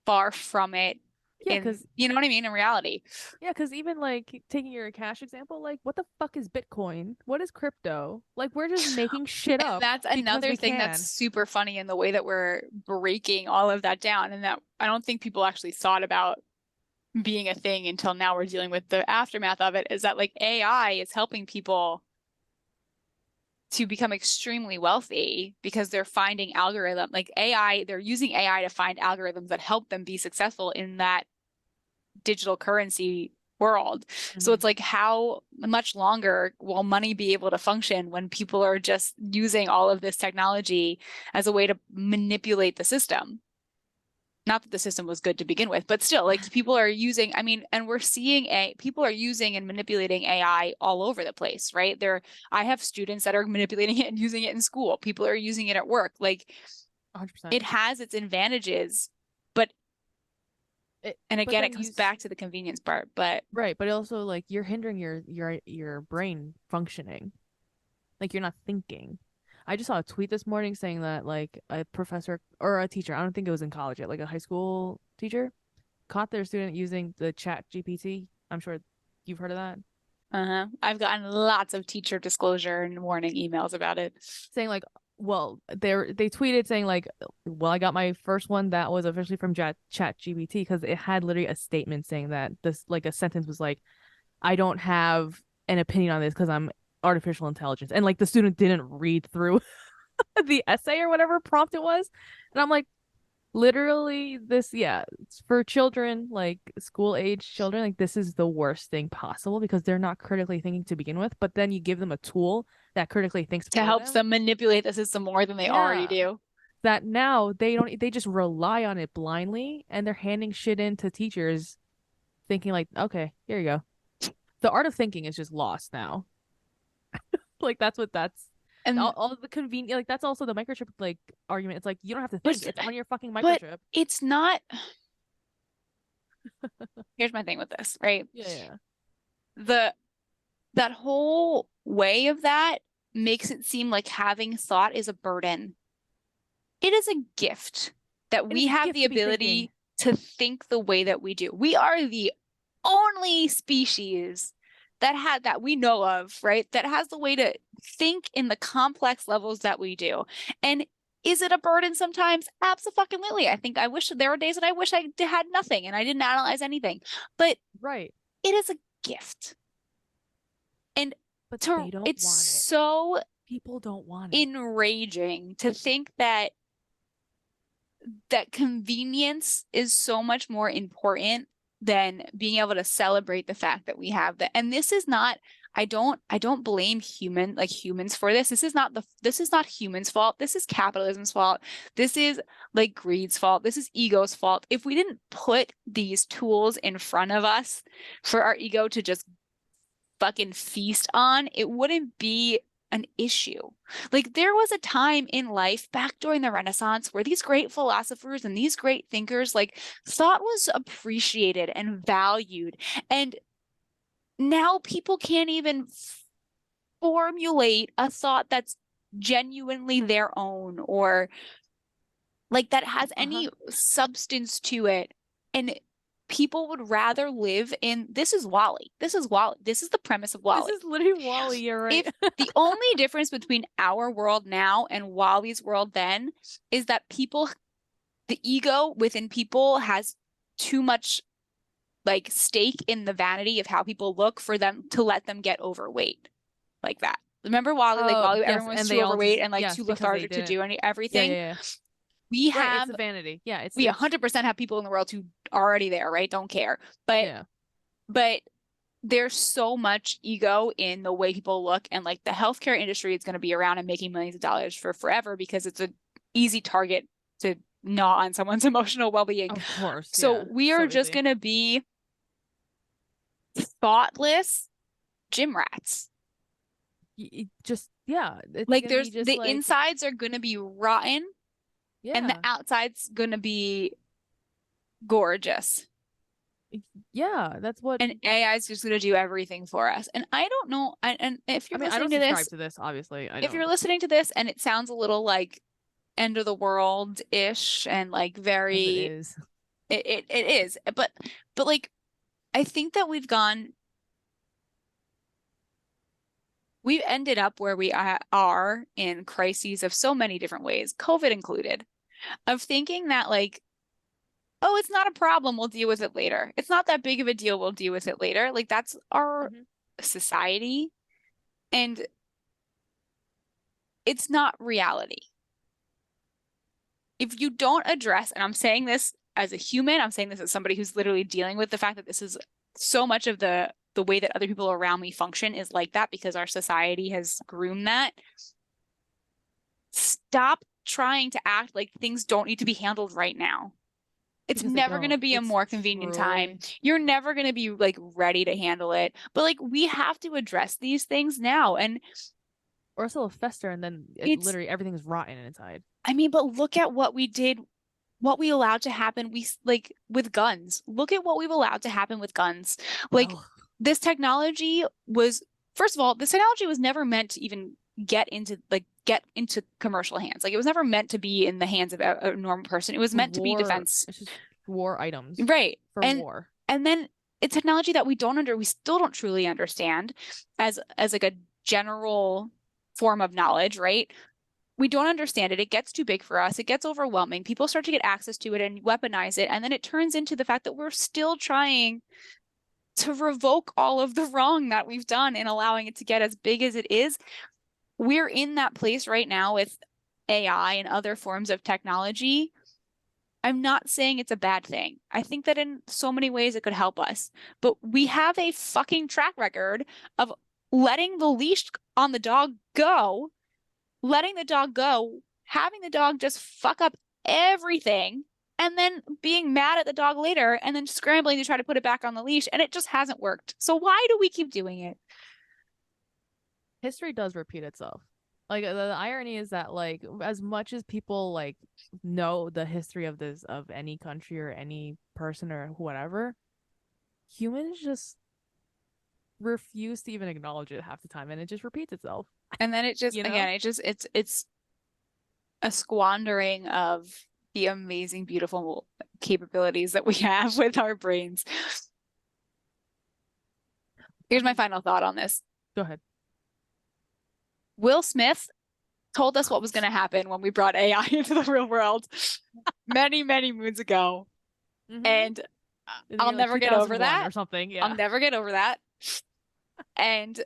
Speaker 1: far from it
Speaker 2: Yeah,
Speaker 1: in,
Speaker 2: because
Speaker 1: you know what I mean, in reality.
Speaker 2: yeah, because even like taking your cash example, like what the fuck is Bitcoin? What is crypto? Like we're just making shit
Speaker 1: And
Speaker 2: up
Speaker 1: that's
Speaker 2: because
Speaker 1: another
Speaker 2: we
Speaker 1: thing that's
Speaker 2: can.
Speaker 1: super funny in the way that we're breaking all of that down, and that I don't think people actually thought about being a thing until now we're dealing with the aftermath of it, is that like AI is helping people to become extremely wealthy because they're finding algorithm like AI, they're using AI to find algorithms that help them be successful in that digital currency world. So
Speaker 2: Hmm.
Speaker 1: it's like, how much longer will money be able to function when people are just using all of this technology as a way to manipulate the system? Not that the system was good to begin with, but still, like people are using, I mean, and we're seeing people are using and manipulating AI all over the place, right? I have students that are manipulating it and using it in school. People are using it at work. Like
Speaker 2: 100%.
Speaker 1: it has its advantages, but, and
Speaker 2: But
Speaker 1: again, it
Speaker 2: then
Speaker 1: comes back to the convenience part, but
Speaker 2: right, but also like you're hindering your brain functioning. Like you're not thinking. I just saw a tweet this morning saying that like a professor or a teacher, I don't think it was in college yet, like a high school teacher, caught their student using the chat GPT. I'm sure you've heard of that.
Speaker 1: I've gotten lots of teacher disclosure and warning emails about it.
Speaker 2: Saying like, well, they tweeted saying like, well, I got my first one that was officially from chat GPT because it had literally a statement saying that this like a sentence was like, I don't have an opinion on this because I'm artificial intelligence. And like the student didn't read through the essay or whatever prompt it was. And I'm like, literally, this, yeah, it's for children, like school age children, like this is the worst thing possible because they're not critically thinking to begin with. But then you give them a tool that critically thinks
Speaker 1: To
Speaker 2: for
Speaker 1: help
Speaker 2: them.
Speaker 1: them manipulate the system more than they already
Speaker 2: Yeah.
Speaker 1: do.
Speaker 2: That now they just rely on it blindly and they're handing shit in to teachers thinking like, okay, here you go. The art of thinking is just lost now. Like that's what that's
Speaker 1: And
Speaker 2: all the convenient like that's also the microchip like argument. It's like you don't have to think.
Speaker 1: but
Speaker 2: It's on your fucking
Speaker 1: but
Speaker 2: microchip.
Speaker 1: it's not, here's my thing with this, right?
Speaker 2: Yeah, yeah.
Speaker 1: The that whole way of that makes it seem like having thought is a burden. It is a gift that
Speaker 2: It
Speaker 1: we
Speaker 2: is a
Speaker 1: have
Speaker 2: gift
Speaker 1: the
Speaker 2: to be thinking.
Speaker 1: ability to think the way that we do. We are the only species that we know of, right? That has the way to think in the complex levels that we do. And is it a burden sometimes? Absolutely. I think I wish there were days that I wish I had nothing and I didn't analyze anything. But
Speaker 2: Right.
Speaker 1: it is a gift. And
Speaker 2: But
Speaker 1: to
Speaker 2: they don't
Speaker 1: it's
Speaker 2: want it.
Speaker 1: so
Speaker 2: People don't want it.
Speaker 1: enraging to think that convenience is so much more important than being able to celebrate the fact that we have that. And this is not, I don't blame humans for this. This is not humans' fault. This is capitalism's fault. This is like greed's fault. This is ego's fault. If we didn't put these tools in front of us for our ego to just fucking feast on, it wouldn't be an issue. Like there was a time in life back during the Renaissance where these great philosophers and these great thinkers, like thought was appreciated and valued. And now people can't even formulate a thought that's genuinely their own or like that has
Speaker 2: Uh-huh.
Speaker 1: any substance to it. And people would rather live in, this is Wall-E. This is Wall-E. This is the premise of Wall-E.
Speaker 2: This is literally Wall-E, you're right.
Speaker 1: If the only difference between our world now and Wall-E's world then is that people, the ego within people has too much like stake in the vanity of how people look for them to let them get overweight like that. Remember Wall-E, like Wall-E,
Speaker 2: Yes,
Speaker 1: everyone was
Speaker 2: and
Speaker 1: too
Speaker 2: they all
Speaker 1: overweight
Speaker 2: just,
Speaker 1: and like
Speaker 2: yes,
Speaker 1: too
Speaker 2: because they
Speaker 1: lethargic to
Speaker 2: didn't.
Speaker 1: do
Speaker 2: Yeah,
Speaker 1: everything.
Speaker 2: yeah.
Speaker 1: We
Speaker 2: Right,
Speaker 1: have
Speaker 2: it's the vanity. Yeah, it's
Speaker 1: we 100% have people in the world who are already there, right? Don't care. But
Speaker 2: yeah.
Speaker 1: there's so much ego in the way people look, and like the healthcare industry is going to be around and making millions of dollars for forever because it's an easy target to gnaw on someone's emotional well-being.
Speaker 2: Of course,
Speaker 1: So
Speaker 2: yeah.
Speaker 1: we are
Speaker 2: So
Speaker 1: just
Speaker 2: easy.
Speaker 1: going to be thoughtless gym rats.
Speaker 2: Just yeah, it's
Speaker 1: Like
Speaker 2: gonna be
Speaker 1: there's
Speaker 2: just
Speaker 1: the
Speaker 2: like
Speaker 1: insides are going to be rotten and the
Speaker 2: yeah,
Speaker 1: outside's going to be gorgeous.
Speaker 2: yeah. That's what
Speaker 1: And AI is just going to do everything for us. And I don't know. And if
Speaker 2: I
Speaker 1: you're
Speaker 2: mean. I
Speaker 1: listening
Speaker 2: don't
Speaker 1: to
Speaker 2: subscribe
Speaker 1: this,
Speaker 2: to this, obviously. I
Speaker 1: if you're
Speaker 2: don't.
Speaker 1: listening to this and it sounds a little like end of the world-ish and like
Speaker 2: Because it
Speaker 1: very,
Speaker 2: is.
Speaker 1: it is. But like, I think that we've ended up where we are in crises of so many different ways, COVID included, of thinking that like, oh, it's not a problem, we'll deal with it later. It's not that big of a deal, we'll deal with it later. Like that's our
Speaker 2: Mhm.
Speaker 1: society, and it's not reality. If you don't address, and I'm saying this as a human, I'm saying this as somebody who's literally dealing with the fact that this is so much of the way that other people around me function is like that because our society has groomed that. Stop trying to act like things don't need to be handled right now. It's
Speaker 2: Because they
Speaker 1: never going to
Speaker 2: don't.
Speaker 1: be a
Speaker 2: It's
Speaker 1: more convenient time.
Speaker 2: truly.
Speaker 1: You're never going to be like ready to handle it. But like we have to address these things now. And
Speaker 2: Or else it'll fester, and then
Speaker 1: it's,
Speaker 2: literally everything's rotten inside.
Speaker 1: I mean, but look at what we did, what we allowed to happen. We like with guns. Look at what we've allowed to happen with guns. Like
Speaker 2: Well,
Speaker 1: this technology was, first of all, this technology was never meant to even get into commercial hands. Like it was never meant to be in the hands of a normal person. It was meant to be
Speaker 2: war.
Speaker 1: defense.
Speaker 2: It's just war items
Speaker 1: Right.
Speaker 2: for war.
Speaker 1: And then it's technology that we still don't truly understand as like a general form of knowledge, right? We don't understand it. It gets too big for us. It gets overwhelming. People start to get access to it and weaponize it. And then it turns into the fact that we're still trying to revoke all of the wrong that we've done in allowing it to get as big as it is. We're in that place right now with AI and other forms of technology. I'm not saying it's a bad thing. I think that in so many ways it could help us. But we have a fucking track record of letting the leash on the dog go, letting the dog go, having the dog just fuck up everything, and then being mad at the dog later and then scrambling to try to put it back on the leash. And it just hasn't worked. So why do we keep doing it?
Speaker 2: History does repeat itself. Like the irony is that like as much as people like know the history of this of any country or any person or whatever, humans just refuse to even acknowledge it half the time, and it just repeats itself.
Speaker 1: And then it just,
Speaker 2: You know?
Speaker 1: again, it's a squandering of the amazing, beautiful capabilities that we have with our brains. Here's my final thought on this.
Speaker 2: Go ahead.
Speaker 1: Will Smith told us what was going to happen when we brought AI into the real world many, many moons ago.
Speaker 2: Mhm.
Speaker 1: And
Speaker 2: In the
Speaker 1: I'll
Speaker 2: year, like,
Speaker 1: never get over
Speaker 2: 2001
Speaker 1: that.
Speaker 2: or something. Yeah.
Speaker 1: I'll never get over that. And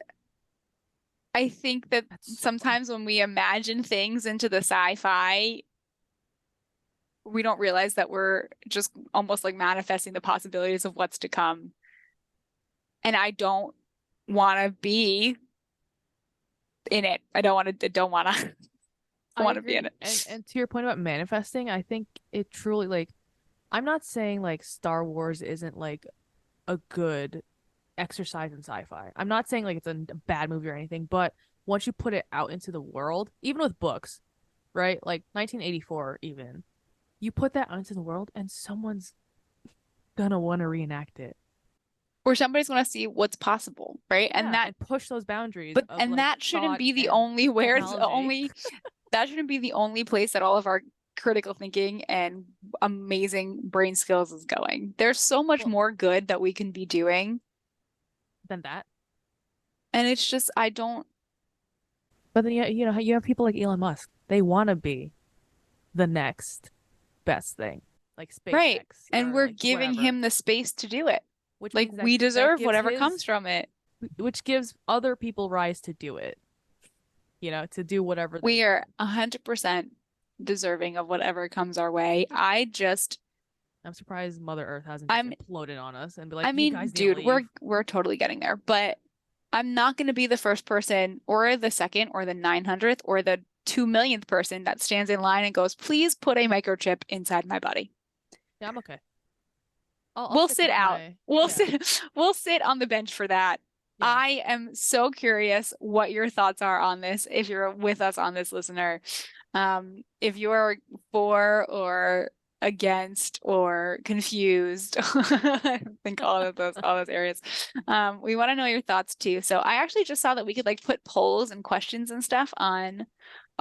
Speaker 1: I think that
Speaker 2: That's
Speaker 1: sometimes when we imagine things into the sci-fi, we don't realize that we're just almost like manifesting the possibilities of what's to come. And I don't want to be in it. I don't want to
Speaker 2: I
Speaker 1: want to be in
Speaker 2: agree.
Speaker 1: it.
Speaker 2: And to your point about manifesting, I think it truly like I'm not saying like Star Wars isn't like a good exercise in sci-fi. I'm not saying like it's a bad movie or anything, but once you put it out into the world, even with books, right? Like 1984 even, you put that out into the world and someone's gonna want to reenact it.
Speaker 1: Or somebody's going to see what's possible, right?
Speaker 2: Yeah, and push those boundaries
Speaker 1: But
Speaker 2: of
Speaker 1: and
Speaker 2: like
Speaker 1: that shouldn't
Speaker 2: thought
Speaker 1: be the
Speaker 2: and
Speaker 1: only where the
Speaker 2: technology.
Speaker 1: only that shouldn't be the only place that all of our critical thinking and amazing brain skills is going. There's so much
Speaker 2: Well,
Speaker 1: more good that we can be doing.
Speaker 2: than that.
Speaker 1: And it's just, I don't,
Speaker 2: But then you have people like Elon Musk. They want to be the next best thing, like
Speaker 1: right.
Speaker 2: SpaceX
Speaker 1: And
Speaker 2: or
Speaker 1: we're
Speaker 2: like
Speaker 1: giving
Speaker 2: wherever,
Speaker 1: him the space to do it.
Speaker 2: which
Speaker 1: Like
Speaker 2: means
Speaker 1: we
Speaker 2: that
Speaker 1: deserve
Speaker 2: gives
Speaker 1: whatever comes
Speaker 2: his
Speaker 1: from it.
Speaker 2: which gives other people rise to do it, to do whatever they
Speaker 1: We are
Speaker 2: want.
Speaker 1: 100% deserving of whatever comes our way. I just,
Speaker 2: I'm surprised Mother Earth hasn't just
Speaker 1: I'm,
Speaker 2: imploded on us and be like,
Speaker 1: I
Speaker 2: you
Speaker 1: mean,
Speaker 2: guys need to
Speaker 1: dude, we're
Speaker 2: leave.
Speaker 1: we're totally getting there, but I'm not going to be the first person or the second or the 900th or the 2 millionth person that stands in line and goes, please put a microchip inside my body.
Speaker 2: Yeah, I'm okay. I'll
Speaker 1: We'll
Speaker 2: stick
Speaker 1: sit
Speaker 2: with
Speaker 1: out.
Speaker 2: my
Speaker 1: We'll
Speaker 2: yeah,
Speaker 1: sit on the bench for that.
Speaker 2: yeah.
Speaker 1: I am so curious what your thoughts are on this if you're with us on this, listener. If you're for or against or confused, I think all those areas. We want to know your thoughts too. So I actually just saw that we could like put polls and questions and stuff on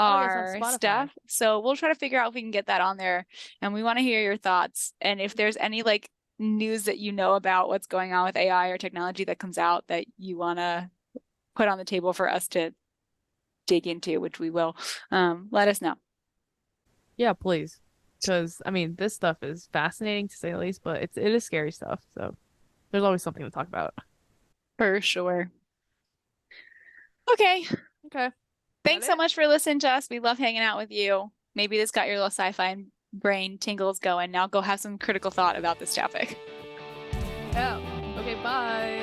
Speaker 2: Oh yes, on
Speaker 1: our
Speaker 2: Spotify.
Speaker 1: stuff. So we'll try to figure out if we can get that on there. And we want to hear your thoughts. And if there's any like news that you know about what's going on with AI or technology that comes out that you want to put on the table for us to dig into, which we will, let us know.
Speaker 2: Yeah, please. Because I mean, this stuff is fascinating to say the least, but it is scary stuff. So there's always something to talk about.
Speaker 1: For sure. Okay.
Speaker 2: Okay. That
Speaker 1: Thanks so
Speaker 2: it?
Speaker 1: much for listening to us. We love hanging out with you. Maybe this got your little sci-fi brain tingles going. Now go have some critical thought about this topic.
Speaker 2: Yeah. Okay, bye.